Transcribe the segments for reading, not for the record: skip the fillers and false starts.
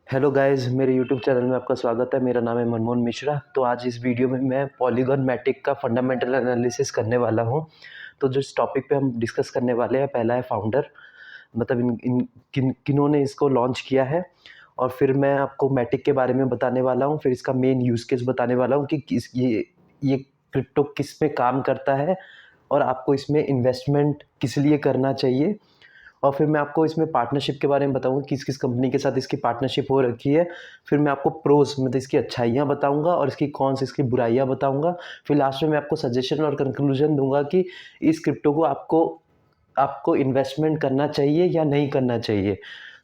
Hello guys, मेरे YouTube channel में आपका स्वागत है। मेरा नाम है मनमोहन मिश्रा। तो आज इस वीडियो में मैं पॉलीगॉन मैटिक का फंडामेंटल एनालिसिस करने वाला हूं। तो जिस टॉपिक पे हम डिस्कस करने वाले हैं, पहला है फाउंडर, मतलब इन इन किन्होंने इसको लॉन्च किया है। और फिर मैं आपको मैटिक के बारे में बताने वाला हूं, फिर इसका मेन यूज़ केस बताने वाला हूं कि ये क्रिप्टो किस में काम करता है और आपको इसमें इन्वेस्टमेंट किस लिए करना चाहिए। और फिर मैं आपको इसमें पार्टनरशिप के बारे में बताऊंगा, किस किस कंपनी के साथ इसकी पार्टनरशिप हो रखी है। फिर मैं आपको प्रोस, मतलब इसकी अच्छाइयाँ बताऊंगा और इसकी कौन सी इसकी बुराइयाँ बताऊंगा। फिर लास्ट में मैं आपको सजेशन और कंक्लूजन दूंगा कि इस क्रिप्टो को आपको आपको इन्वेस्टमेंट करना चाहिए या नहीं करना चाहिए।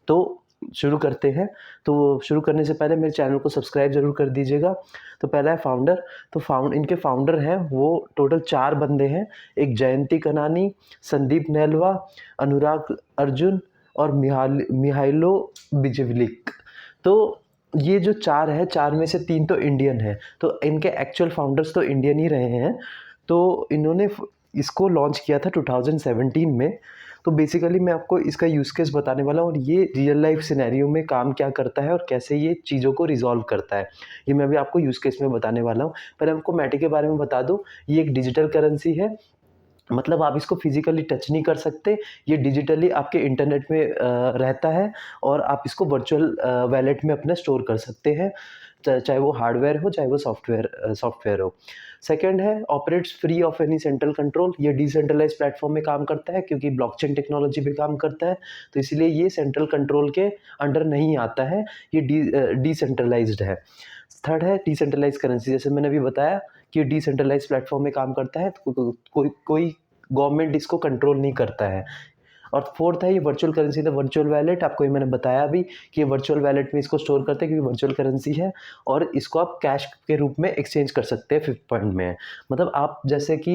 तो शुरू करते हैं। तो शुरू करने से पहले मेरे चैनल को सब्सक्राइब ज़रूर कर दीजिएगा। तो पहला है फाउंडर। तो इनके फाउंडर हैं वो टोटल 4 बंदे हैं। एक जयंती कनानी, संदीप नेलवा, अनुराग अर्जुन और मिहाइलो बिजेवलिक। तो ये जो 4 है, 4 में से 3 तो इंडियन है। तो इनके एक्चुअल फाउंडर्स तो इंडियन ही रहे हैं। तो इन्होंने इसको लॉन्च किया था 2017 में। तो बेसिकली मैं आपको इसका यूज़ केस बताने वाला हूँ और ये रियल लाइफ सिनेरियो में काम क्या करता है और कैसे ये चीज़ों को रिजॉल्व करता है, ये मैं भी आपको यूज़ केस में बताने वाला हूँ। पहले आपको मैटिक के बारे में बता दूँ। ये एक डिजिटल करेंसी है, मतलब आप इसको फिजिकली टच नहीं कर सकते। ये डिजिटली आपके इंटरनेट में रहता है और आप इसको वर्चुअल वैलेट में अपना स्टोर कर सकते हैं, चाहे वो हार्डवेयर हो, चाहे वो सॉफ्टवेयर हो। सेकंड है operates free of any central control. ये डिसेंट्रलाइज प्लेटफॉर्म में काम करता है क्योंकि ब्लॉकचेन टेक्नोलॉजी पे काम करता है, तो इसलिए ये सेंट्रल कंट्रोल के अंडर नहीं आता है। ये डिसेंट्रलाइज्ड है। थर्ड है डिसेंट्रलाइज करेंसी। जैसे मैंने अभी बताया कि डिसेंट्रलाइज प्लेटफॉर्म में काम करता है, तो कोई गवर्नमेंट इसको कंट्रोल नहीं करता है। और फोर्थ है ये virtual currency, the virtual wallet. आपको ये मैंने बताया अभी कि ये वर्चुअल वैलेट में इसको स्टोर करते हैं क्योंकि वर्चुअल करेंसी है और इसको आप कैश के रूप में एक्सचेंज कर सकते हैं। फिफ्थ पॉइंट में है, मतलब आप जैसे कि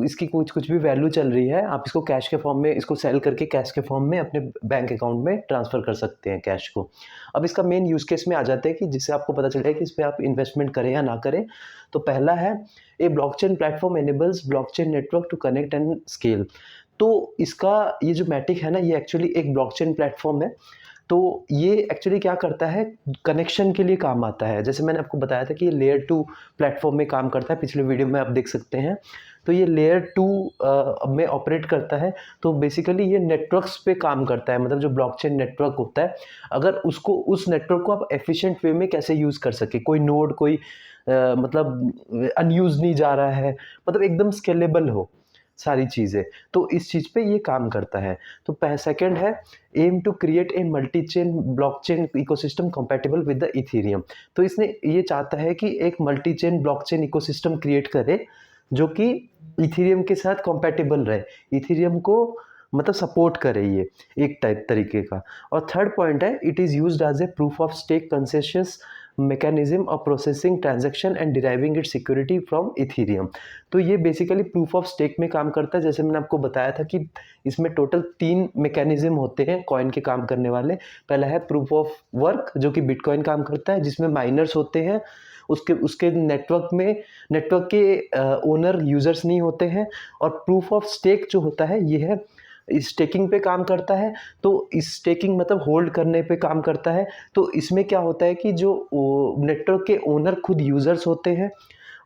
इसकी कुछ भी वैल्यू चल रही है, आप इसको कैश के फॉर्म में इसको सेल करके कैश के फॉर्म में अपने बैंक अकाउंट में ट्रांसफ़र कर सकते हैं कैश को। अब इसका मेन यूज़ केस में आ जाते हैं कि जिससे आपको पता चल जाए कि इस पर आप इन्वेस्टमेंट करें या ना करें। तो पहला है a blockchain platform enables blockchain network to connect and scale. तो इसका ये जो मैटिक है ना, ये एक्चुअली एक ब्लॉकचेन प्लेटफॉर्म है। तो ये एक्चुअली क्या करता है, कनेक्शन के लिए काम आता है। जैसे मैंने आपको बताया था कि ये लेयर 2 प्लेटफॉर्म में काम करता है, पिछले वीडियो में आप देख सकते हैं। तो ये लेयर 2 में ऑपरेट करता है। तो बेसिकली ये नेटवर्क्स पे काम करता है, मतलब जो ब्लॉकचेन नेटवर्क होता है, अगर उसको उस नेटवर्क को आप एफिशिएंट वे में कैसे यूज़ कर सके, कोई नोड कोई मतलब अनयूज़ नहीं जा रहा है, मतलब एकदम स्केलेबल हो सारी चीज़ें। तो इस चीज़ पे ये काम करता है। तो सेकंड है aim to create a multi chain blockchain ecosystem compatible with the Ethereum. तो इसने ये चाहता है कि एक multi chain blockchain ecosystem create करे जो कि इथेरियम के साथ कंपैटिबल रहे, इथेरियम को मतलब सपोर्ट करे, ये एक टाइप तरीके का। और थर्ड पॉइंट है it is used as a proof of stake consensus mechanism of processing transaction and deriving its security from ethereum। तो ये बेसिकली प्रूफ ऑफ स्टेक में काम करता है। जैसे मैंने आपको बताया था कि इसमें टोटल 3 मैकेनिज्म होते हैं कॉइन के काम करने वाले। पहला है प्रूफ ऑफ वर्क, जो कि बिटकॉइन काम करता है, जिसमें माइनर्स होते हैं, उसके उसके नेटवर्क के ओनर यूजर्स नहीं होते हैं। और प्रूफ ऑफ स्टेक जो होता है ये है स्टेकिंग पे काम करता है। तो इस स्टेकिंग मतलब होल्ड करने पे काम करता है। तो इसमें क्या होता है कि जो नेटवर्क के ओनर खुद यूजर्स होते हैं,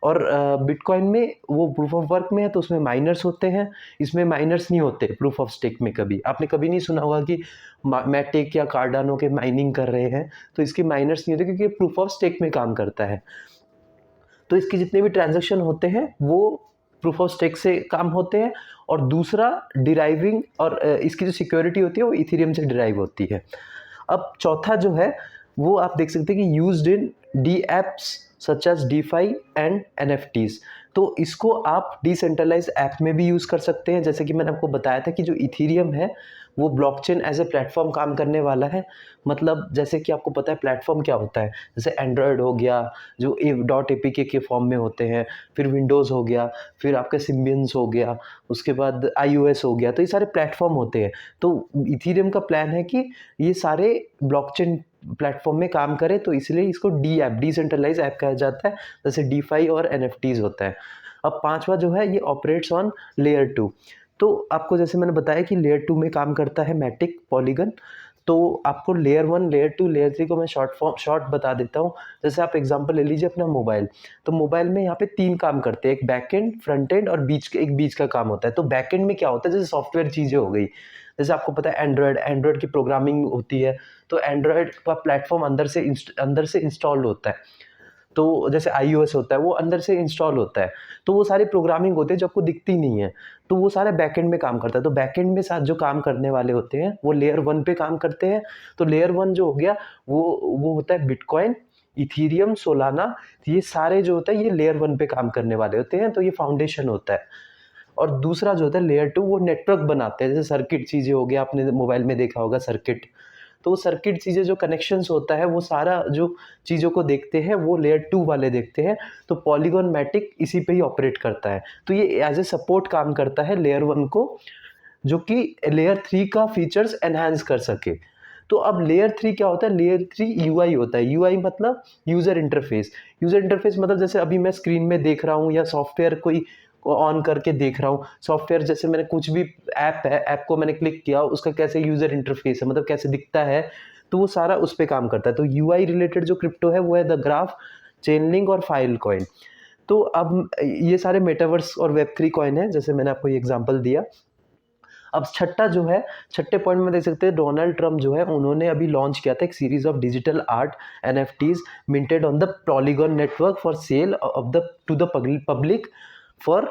और बिटकॉइन में वो प्रूफ ऑफ वर्क में है तो उसमें माइनर्स होते हैं, इसमें माइनर्स नहीं होते प्रूफ ऑफ स्टेक में। कभी आपने कभी नहीं सुना होगा कि मैटिक या कार्डानो के माइनिंग कर रहे हैं, तो इसके माइनर्स नहीं होते क्योंकि प्रूफ ऑफ स्टेक में काम करता है। तो इसके जितने भी ट्रांजैक्शन होते हैं वो प्रूफ ऑफ स्टेक से काम होते हैं। और दूसरा डिराइविंग, और इसकी जो सिक्योरिटी होती है वो इथेरियम से डिराइव होती है। अब चौथा जो है वो आप देख सकते हैं कि used in D apps such as DeFi and NFTs. तो इसको आप डिसेंट्रलाइज ऐप में भी यूज़ कर सकते हैं। जैसे कि मैंने आपको बताया था कि जो इथेरियम है वो ब्लॉकचेन एज ए प्लेटफॉर्म काम करने वाला है। मतलब जैसे कि आपको पता है प्लेटफॉर्म क्या होता है, जैसे एंड्रॉयड हो गया जो डॉट एपीके के फॉर्म में होते हैं, फिर विंडोज़ हो गया, फिर आपका सिम्बियंस हो गया, उसके बाद iOS हो गया। तो ये सारे प्लेटफॉर्म होते हैं। तो इथेरियम का प्लान है कि ये सारे ब्लॉकचेन प्लेटफॉर्म में काम करे, तो इसलिए इसको डी ऐप, डिसेंट्रलाइज ऐप कहा जाता है, जैसे डीफाई और एनएफटीज होता है। अब पांचवा जो है ये ऑपरेट्स ऑन लेयर 2। तो आपको जैसे मैंने बताया कि लेयर 2 में काम करता है मैटिक पॉलीगन। तो आपको लेयर 1, लेयर 2, लेयर 3 को मैं शॉर्ट बता देता हूँ। जैसे आप एग्जांपल ले लीजिए अपना मोबाइल। तो मोबाइल में यहाँ पे 3 काम करते हैं, एक बैक एंड, फ्रंट एंड और बीच का काम होता है। तो बैक एंड में क्या होता है, जैसे सॉफ्टवेयर चीज़ें हो गई, जैसे आपको पता है एंड्रॉयड की प्रोग्रामिंग होती है, तो एंड्रॉयड का प्लेटफॉर्म अंदर से इंस्टॉल होता है। तो जैसे iOS होता है वो अंदर से इंस्टॉल होता है, तो वो सारी प्रोग्रामिंग होती है जो आपको दिखती नहीं है, तो वो सारा बैकएंड में काम करता है। तो बैकएंड में साथ जो काम करने वाले होते हैं वो लेयर 1 पे काम करते हैं। तो लेयर 1 जो हो गया वो होता है बिटकॉइन, इथीरियम, सोलाना, ये सारे जो होता है ये लेयर 1 पे काम करने वाले होते हैं, तो ये फाउंडेशन होता है। और दूसरा जो होता है लेयर 2, वो नेटवर्क बनाते हैं, जैसे सर्किट चीज़ें हो गया, आपने मोबाइल में देखा होगा सर्किट, तो वो सर्किट चीज़ें जो कनेक्शंस होता है वो सारा जो चीज़ों को देखते हैं वो लेयर 2 वाले देखते हैं। तो पॉलीगॉन मैटिक इसी पे ही ऑपरेट करता है, तो ये एज ए सपोर्ट काम करता है लेयर 1 को, जो कि लेयर 3 का फीचर्स एनहांस कर सके। तो अब लेयर 3 क्या होता है, लेयर 3 यूआई होता है। यूआई मतलब यूज़र इंटरफेस। यूज़र इंटरफेस मतलब जैसे अभी मैं स्क्रीन में देख रहा हूँ या सॉफ्टवेयर कोई ऑन करके देख रहा हूँ, सॉफ्टवेयर जैसे मैंने कुछ भी ऐप है, ऐप को मैंने क्लिक किया, उसका कैसे यूज़र इंटरफेस है, मतलब कैसे दिखता है, तो वो सारा उस पे काम करता है। तो यूआई रिलेटेड जो क्रिप्टो है वो है द ग्राफ, चेनलिंक और फाइल कॉइन। तो अब ये सारे मेटावर्स और वेब3 कॉइन है, जैसे मैंने आपको ये एग्जांपल दिया। अब छठा जो है, छठे पॉइंट में देख सकते हैं डोनाल्ड ट्रम्प जो है उन्होंने अभी लॉन्च किया था एक series of digital art NFTs minted on the polygon network for sale of the two the public for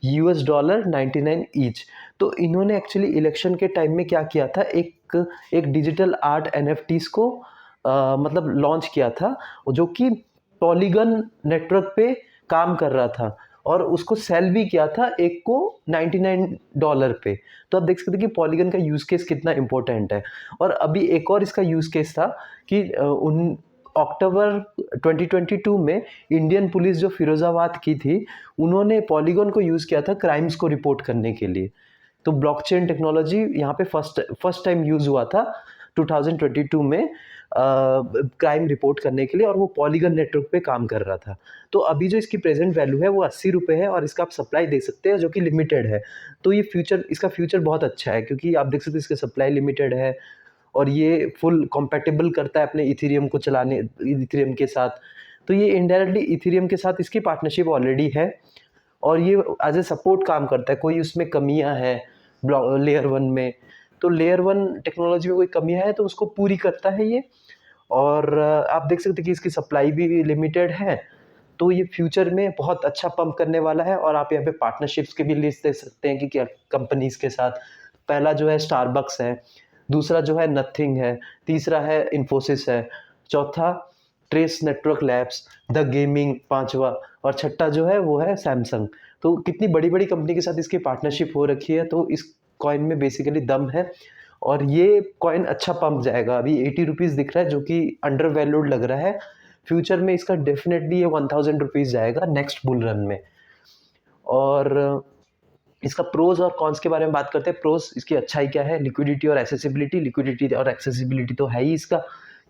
$99 each. तो इन्होंने एक्चुअली इलेक्शन के टाइम में क्या किया था, एक डिजिटल आर्ट NFTs को मतलब लॉन्च किया था, जो कि पॉलीगन नेटवर्क पे काम कर रहा था, और उसको सेल भी किया था एक को $99 पे। तो आप देख सकते हैं कि पॉलीगन का यूज़ केस कितना इंपॉर्टेंट है। और अभी एक और इसका यूज़ केस था कि उन अक्टूबर 2022 में इंडियन पुलिस जो फिरोज़ाबाद की थी, उन्होंने पॉलीगन को यूज़ किया था क्राइम्स को रिपोर्ट करने के लिए। तो ब्लॉकचेन टेक्नोलॉजी यहाँ पे फर्स्ट टाइम यूज़ हुआ था 2022 में क्राइम रिपोर्ट करने के लिए, और वो पॉलीगन नेटवर्क पे काम कर रहा था। तो अभी जो इसकी प्रेजेंट वैल्यू है वो ₹80 है, और इसका आप सप्लाई दे सकते हैं जो कि लिमिटेड है। तो ये इसका फ्यूचर बहुत अच्छा है, क्योंकि आप देख सकते हैं इसकी सप्लाई लिमिटेड है, और ये फुल कॉम्पैटिबल करता है अपने इथेरियम को चलाने, इथेरियम के साथ। तो ये इनडायरेक्टली इथेरियम के साथ इसकी पार्टनरशिप ऑलरेडी है, और ये एज ए सपोर्ट काम करता है। कोई उसमें कमियां हैं लेयर 1 में, तो लेयर 1 टेक्नोलॉजी में कोई कमियां है तो उसको पूरी करता है ये। और आप देख सकते हैं कि इसकी सप्लाई भी लिमिटेड है, तो ये फ्यूचर में बहुत अच्छा पंप करने वाला है। और आप यहाँ पे पार्टनरशिप्स के भी लिस्ट देख सकते हैं कि क्या कंपनीज के साथ। पहला जो है स्टारबक्स है, दूसरा जो है नथिंग है, तीसरा है इन्फोसिस है, चौथा trace network labs, the gaming पांचवा, और छठा जो है वो है सैमसंग। तो कितनी बड़ी बड़ी कंपनी के साथ इसकी पार्टनरशिप हो रखी है, तो इस कॉइन में बेसिकली दम है। और ये कॉइन अच्छा पंप जाएगा। अभी ₹80 दिख रहा है, जो कि अंडर वैल्यूड लग रहा है। फ्यूचर में इसका डेफिनेटली ये ₹1000 जाएगा नेक्स्ट बुल रन में। और इसका प्रोज और कॉन्स के बारे में बात करते हैं। प्रोज, इसकी अच्छाई क्या है, लिक्विडिटी और एक्सेसिबिलिटी। लिक्विडिटी और एक्सेसिबिलिटी तो है ही इसका,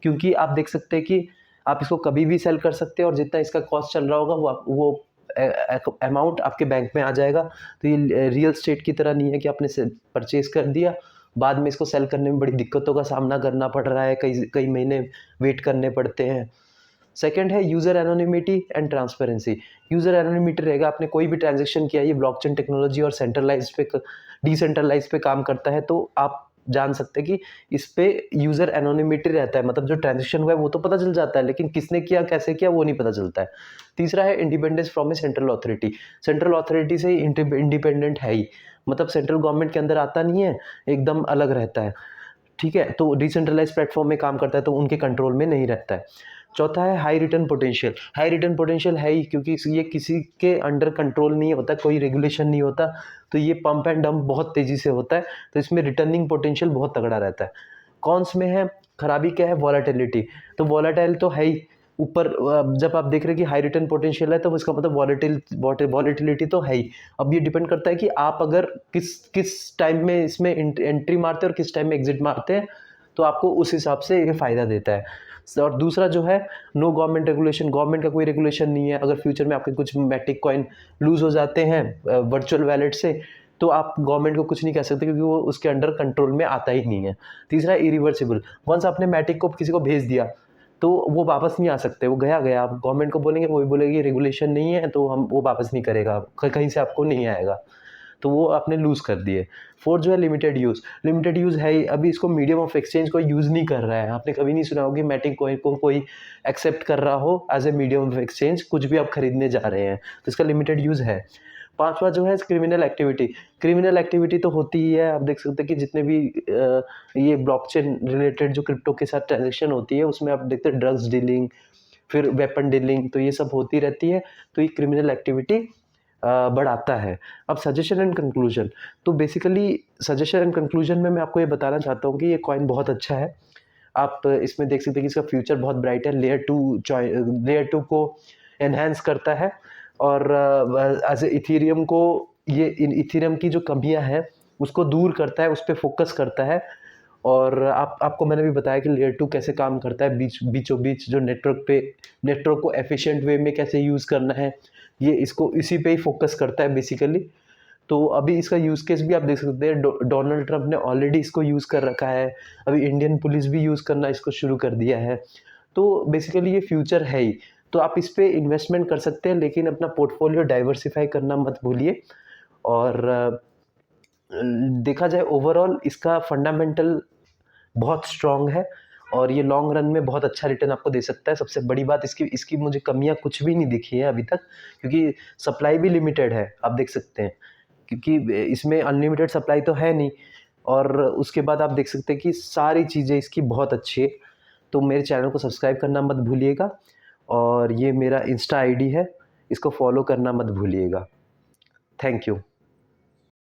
क्योंकि आप देख सकते हैं कि आप इसको कभी भी सेल कर सकते हैं, और जितना इसका कॉस्ट चल रहा होगा वो अमाउंट आपके बैंक में आ जाएगा। तो ये रियल स्टेट की तरह नहीं है कि आपने परचेज कर दिया, बाद में इसको सेल करने में बड़ी दिक्कतों का सामना करना पड़ रहा है, कई महीने वेट करने पड़ते हैं। सेकंड है user anonymity and transparency. User anonymity रहेगा, आपने कोई भी ट्रांजैक्शन किया, ये ब्लॉकचेन टेक्नोलॉजी और डिसेंट्रलाइज पे काम करता है, तो आप जान सकते हैं कि इस पे यूज़र एनोनिमिटी रहता है, मतलब जो ट्रांजैक्शन हुआ है वो तो पता चल जाता है, लेकिन किसने किया, कैसे किया, वो नहीं पता चलता है। तीसरा है independence from A central authority. Central authority से इंडिपेंडेंट है ही, मतलब सेंट्रल गवर्नमेंट के अंदर आता नहीं है, एकदम अलग रहता है। ठीक है, तो डिसेंट्रलाइज प्लेटफॉर्म में काम करता है, तो उनके कंट्रोल में नहीं रहता है। चौथा है high return potential. High return potential है ही, क्योंकि ये किसी के अंडर कंट्रोल नहीं होता, कोई रेगुलेशन नहीं होता, तो ये पंप एंड डंप बहुत तेज़ी से होता है, तो इसमें रिटर्निंग पोटेंशियल बहुत तगड़ा रहता है। कॉन्स में है, खराबी क्या है, वॉलेटिलिटी। तो वॉलेटाइल तो है ही, ऊपर जब आप देख रहे हैं कि हाई रिटर्न पोटेंशियल है, तो इसका मतलब वॉलेटिलिटी तो है ही। अब ये डिपेंड करता है कि आप अगर किस टाइम में इसमें एंट्री मारते हैं और किस टाइम में एग्जिट मारते हैं, तो आपको उस हिसाब से ये फ़ायदा देता है। और दूसरा जो है नो गवर्नमेंट रेगुलेशन। गवर्नमेंट का कोई रेगुलेशन नहीं है, अगर फ्यूचर में आपके कुछ मैटिक कॉइन लूज़ हो जाते हैं वर्चुअल वैलेट से, तो आप गवर्नमेंट को कुछ नहीं कह सकते क्योंकि वो उसके अंडर कंट्रोल में आता ही नहीं है। तीसरा इरिवर्सिबल, वंस आपने मैटिक को किसी को भेज दिया तो वो वापस नहीं आ सकते, वो गया। आप गवर्नमेंट को बोलेंगे, वो भी बोलेगी रेगुलेशन नहीं है तो हम वो वापस नहीं करेगा, कहीं से आपको नहीं आएगा, तो वो आपने लूज़ कर दिए। फोर्थ जो है लिमिटेड यूज़ है ही, अभी इसको मीडियम ऑफ एक्सचेंज कोई यूज़ नहीं कर रहा है। आपने कभी नहीं सुना होगा कि मैटिक कॉइन को कोई एक्सेप्ट कर रहा हो as a medium of exchange, कुछ भी आप खरीदने जा रहे हैं तो इसका लिमिटेड यूज़ है। पांचवा जो है क्रिमिनल एक्टिविटी तो होती ही है। आप देख सकते हैं कि जितने भी ये ब्लॉकचेन रिलेटेड जो क्रिप्टो के साथ ट्रांजेक्शन होती है उसमें आप देखते हैं ड्रग्स डीलिंग, फिर वेपन डीलिंग, तो ये सब होती रहती है, तो ये क्रिमिनल एक्टिविटी बढ़ाता है। अब सजेशन एंड कंक्लूजन, तो बेसिकली सजेशन एंड कंक्लूजन में मैं आपको ये बताना चाहता हूँ कि ये कॉइन बहुत अच्छा है। आप इसमें देख सकते हैं कि इसका फ्यूचर बहुत ब्राइट है। लेयर टू को एनहांस करता है और एज इथीरियम को, ये इन इथीरियम की जो कमियां हैं उसको दूर करता है, उस पर फोकस करता है। और आपको मैंने भी बताया कि लेयर 2 कैसे काम करता है, बीचों बीच जो नेटवर्क को एफिशिएंट वे में कैसे यूज़ करना है, ये इसको इसी पे ही फोकस करता है बेसिकली। तो अभी इसका यूज़ केस भी आप देख सकते हैं, डोनाल्ड ट्रंप ने ऑलरेडी इसको यूज़ कर रखा है, अभी इंडियन पुलिस भी यूज़ करना इसको शुरू कर दिया है। तो बेसिकली ये फ्यूचर है ही, तो आप इस पे इन्वेस्टमेंट कर सकते हैं, लेकिन अपना पोर्टफोलियो डाइवर्सिफाई करना मत भूलिए। और देखा जाए ओवरऑल इसका फंडामेंटल बहुत स्ट्रॉन्ग है और ये लॉन्ग रन में बहुत अच्छा रिटर्न आपको दे सकता है। सबसे बड़ी बात इसकी मुझे कमियां कुछ भी नहीं दिखी है अभी तक, क्योंकि सप्लाई भी लिमिटेड है, आप देख सकते हैं, क्योंकि इसमें अनलिमिटेड सप्लाई तो है नहीं। और उसके बाद आप देख सकते हैं कि सारी चीज़ें इसकी बहुत अच्छी है। तो मेरे चैनल को सब्सक्राइब करना मत भूलिएगा, और ये मेरा इंस्टा आईडी है, इसको फॉलो करना मत भूलिएगा। Thank you.